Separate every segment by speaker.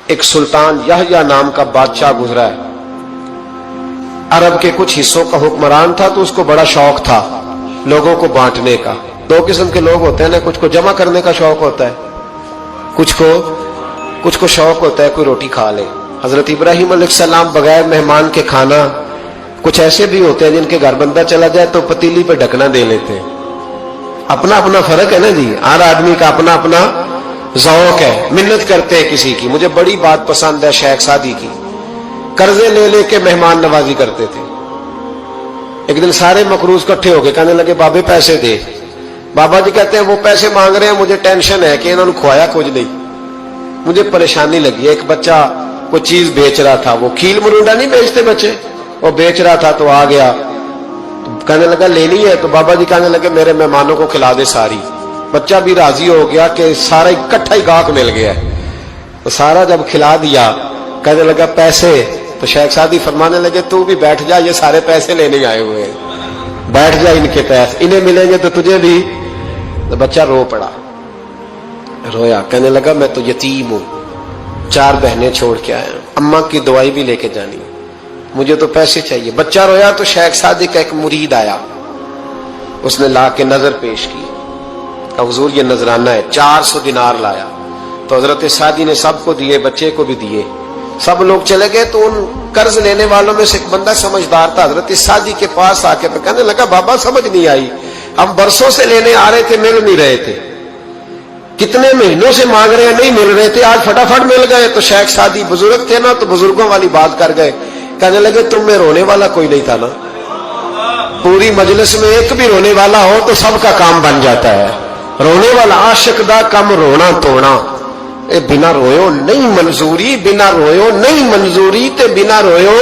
Speaker 1: ایک سلطان یحییٰ نام کا بادشاہ گزرا ہے، عرب کے کچھ حصوں کا حکمران تھا، تو اس کو بڑا شوق تھا لوگوں کو بانٹنے کا۔ دو قسم کے لوگ ہوتے ہیں نا، کچھ کو جمع کرنے کا شوق ہوتا ہے، کچھ کو شوق ہوتا ہے کوئی روٹی کھا لے۔ حضرت ابراہیم علیہ السلام بغیر مہمان کے کھانا، کچھ ایسے بھی ہوتے ہیں جن کے گھر بندہ چلا جائے تو پتیلی پہ ڈھکنا دے لیتے ہیں۔ اپنا اپنا فرق ہے نا جی، ہر آدمی کا اپنا اپنا ذوق ہے، منت کرتے ہیں کسی کی۔ مجھے بڑی بات پسند ہے شیخ سعدی کی، قرضے لے لے کے مہمان نوازی کرتے تھے۔ ایک دن سارے مقروض کٹھے ہو گئے، کہنے لگے بابے پیسے دے۔ بابا جی کہتے ہیں وہ پیسے مانگ رہے ہیں، مجھے ٹینشن ہے کہ انہوں نے کھوایا کچھ نہیں، مجھے پریشانی لگی۔ ایک بچہ کوئی چیز بیچ رہا تھا، وہ کھیل مرونڈا نہیں بیچتے بچے، وہ بیچ رہا تھا تو آ گیا، کہنے لگا لینی ہے؟ تو بابا جی کہنے لگے میرے مہمانوں کو کھلا دے ساری۔ بچہ بھی راضی ہو گیا کہ سارا اکٹھا ہی گاہک مل گیا، تو سارا جب کھلا دیا کہنے لگا پیسے؟ تو شیخ سعدی فرمانے لگے تو بھی بیٹھ جا، یہ سارے پیسے لینے آئے ہوئے ہیں، بیٹھ جا، ان کے پیسے انہیں ملیں گے تو تجھے بھی۔ تو بچہ رو پڑا، رویا، کہنے لگا میں تو یتیم ہوں، 4 بہنیں چھوڑ کے آیا ہوں، اماں کی دوائی بھی لے کے جانی، مجھے تو پیسے چاہیے۔ بچہ رویا تو شیخ سعدی کا ایک مرید آیا، اس نے لا کے نظر پیش کی کہ حضور یہ نذرانہ ہے، 400 دینار لایا۔ تو حضرت سعدی نے سب کو دیے، بچے کو بھی دیے، سب لوگ چلے گئے۔ تو ان قرض لینے والوں میں سے ایک بندہ سمجھدار تھا، حضرت سعدی کے پاس آ کے کہنے لگا بابا سمجھ نہیں آئی، ہم برسوں سے لینے آ رہے تھے، مل نہیں رہے تھے، کتنے مہینوں سے مانگ رہے ہیں نہیں مل رہے تھے، آج فٹافٹ مل گئے۔ تو شیخ سعدی بزرگ تھے نا، تو بزرگوں والی بات کر گئے، کہنے لگے تم میں رونے والا کوئی نہیں تھا نا، پوری مجلس میں ایک بھی رونے والا ہو تو سب کا کام بن جاتا ہے۔ رونے والا عاشق دا کم رونا توڑنا، اے بنا رویو نہیں منظوری، بنا رویو نہیں منظوری تے بنا رویو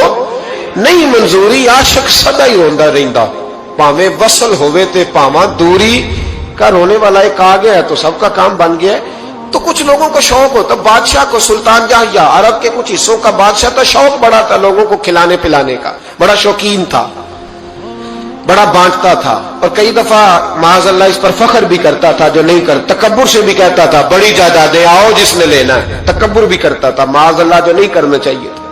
Speaker 1: نہیں منظوری، عاشق سدا ہی روندا رہندا، پاویں وصل ہوئے تے پاواں دوری کا۔ رونے والا ایک آ گیا ہے تو سب کا کام بن گیا ہے۔ تو کچھ لوگوں کو شوق ہوتا، بادشاہ کو سلطان یحییٰ عرب کے کچھ حصوں کا بادشاہ تھا، شوق بڑا تھا لوگوں کو کھلانے پلانے کا، بڑا شوقین تھا، بڑا بانٹتا تھا، اور کئی دفعہ معاذ اللہ اس پر فخر بھی کرتا تھا جو نہیں کرتا، تکبر سے بھی کہتا تھا بڑی جائیدادیں آؤ جس نے لینا ہے، تکبر بھی کرتا تھا معاذ اللہ جو نہیں کرنا چاہیے تھا۔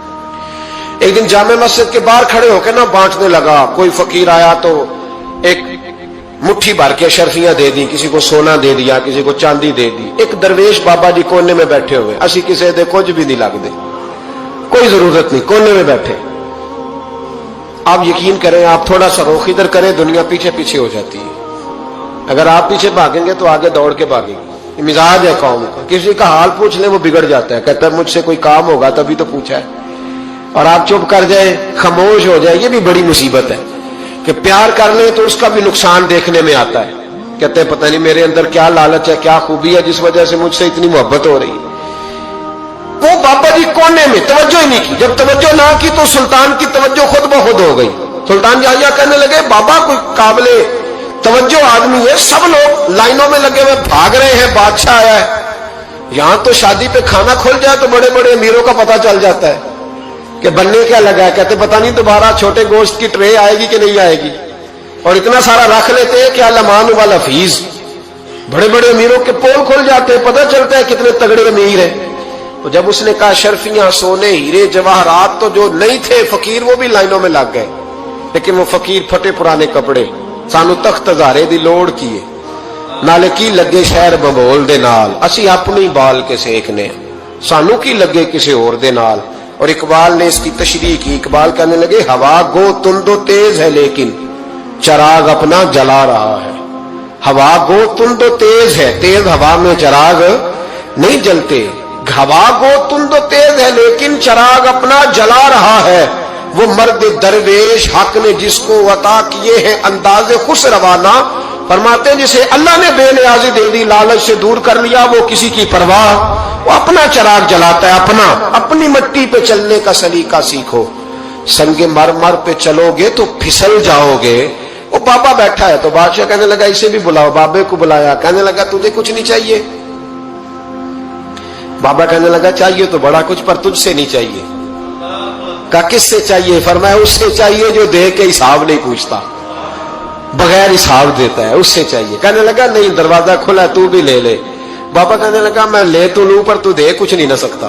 Speaker 1: ایک دن جامع مسجد کے باہر کھڑے ہو کے نا بانٹنے لگا، کوئی فقیر آیا تو ایک مٹھی بھر کے شرفیاں دے دی، کسی کو سونا دے دیا، کسی کو چاندی دے دی۔ ایک درویش بابا جی کونے میں بیٹھے ہوئے، اسی کسی دے کچھ بھی نہیں لگ دے، کوئی ضرورت نہیں، کونے میں بیٹھے۔ آپ یقین کریں، آپ تھوڑا سا رخ ادھر کریں، دنیا پیچھے پیچھے ہو جاتی ہے۔ اگر آپ پیچھے بھاگیں گے تو آگے دوڑ کے بھاگیں گے، یہ مزاج ہے قوم کا۔ کسی کا حال پوچھ لیں وہ بگڑ جاتا ہے، کہتا ہے مجھ سے کوئی کام ہوگا تبھی تو پوچھا ہے، اور آپ چپ کر جائیں، خاموش ہو جائے، یہ بھی بڑی مصیبت ہے کہ پیار کر لیں تو اس کا بھی نقصان دیکھنے میں آتا ہے۔ کہتے ہیں پتہ نہیں میرے اندر کیا لالچ ہے، کیا خوبی ہے جس وجہ سے مجھ سے اتنی محبت ہو رہی ہے۔ وہ بابا جی کونے میں توجہ ہی نہیں کی، جب توجہ نہ کی تو سلطان کی توجہ خود بخود ہو گئی۔ سلطان یحییٰ کہنے لگے بابا کوئی قابل توجہ آدمی ہے، سب لوگ لائنوں میں لگے ہوئے بھاگ رہے ہیں، بادشاہ آیا ہے، یہاں تو شادی پہ کھانا کھل جائے تو بڑے بڑے امیروں کا پتہ چل جاتا ہے کہ بننے کیا لگا ہے۔ کہتے پتہ نہیں دوبارہ چھوٹے گوشت کی ٹرے آئے گی کہ نہیں آئے گی، اور اتنا سارا رکھ لیتے ہیں کہ علمان والا فیس، بڑے بڑے امیروں کے پول کھل جاتے ہیں، پتہ چلتا ہے کتنے تگڑے امیر ہیں۔ تو جب اس نے کہا شرفیاں، سونے، ہیرے، جواہرات، تو جو نہیں تھے فقیر وہ بھی لائنوں میں لگ گئے، لیکن وہ فقیر پھٹے پرانے کپڑے، سانو تخت ہزارے دی لوڑ کیے، نالے کی لگے شہر ببول دے نال، اسی اپنی بال کے سیکھنے، سانو کی لگے کسی اور دے نال۔ اور اقبال نے اس کی تشریح کی، اقبال کہنے لگے ہوا گو تند و تیز ہے لیکن چراغ اپنا جلا رہا ہے۔ ہوا گو تند و تیز ہے، تیز ہوا میں چراغ نہیں جلتے، ہوا گو تند و تیز ہے لیکن چراغ اپنا جلا رہا ہے۔ وہ مرد درویش حق نے جس کو عطا کیے ہیں انداز خوش روانہ، فرماتے ہیں جسے اللہ نے بے نیازی دے دی، لالچ سے دور کر لیا، وہ کسی کی پرواہ، وہ اپنا چراغ جلاتا ہے، اپنی مٹی پہ چلنے کا سلیقہ سیکھو، سنگ مرمر پہ چلو گے تو پھسل جاؤ گے۔ وہ بابا بیٹھا ہے تو بادشاہ کہنے لگا اسے بھی بلاؤ، بابے کو بلایا، کہنے لگا تجھے کچھ نہیں چاہیے؟ بابا کہنے لگا چاہیے تو بڑا کچھ، پر تجھ سے نہیں چاہیے۔ کہا کس سے چاہیے؟ فرمایا اس سے چاہیے جو دے کے حساب نہیں پوچھتا، بغیر حساب دیتا ہے، اس سے چاہیے۔ کہنے لگا نہیں، دروازہ کھلا ہے، تو بھی لے لے۔ بابا کہنے لگا میں لے تو لوں پر تو دے کچھ نہیں نہ سکتا۔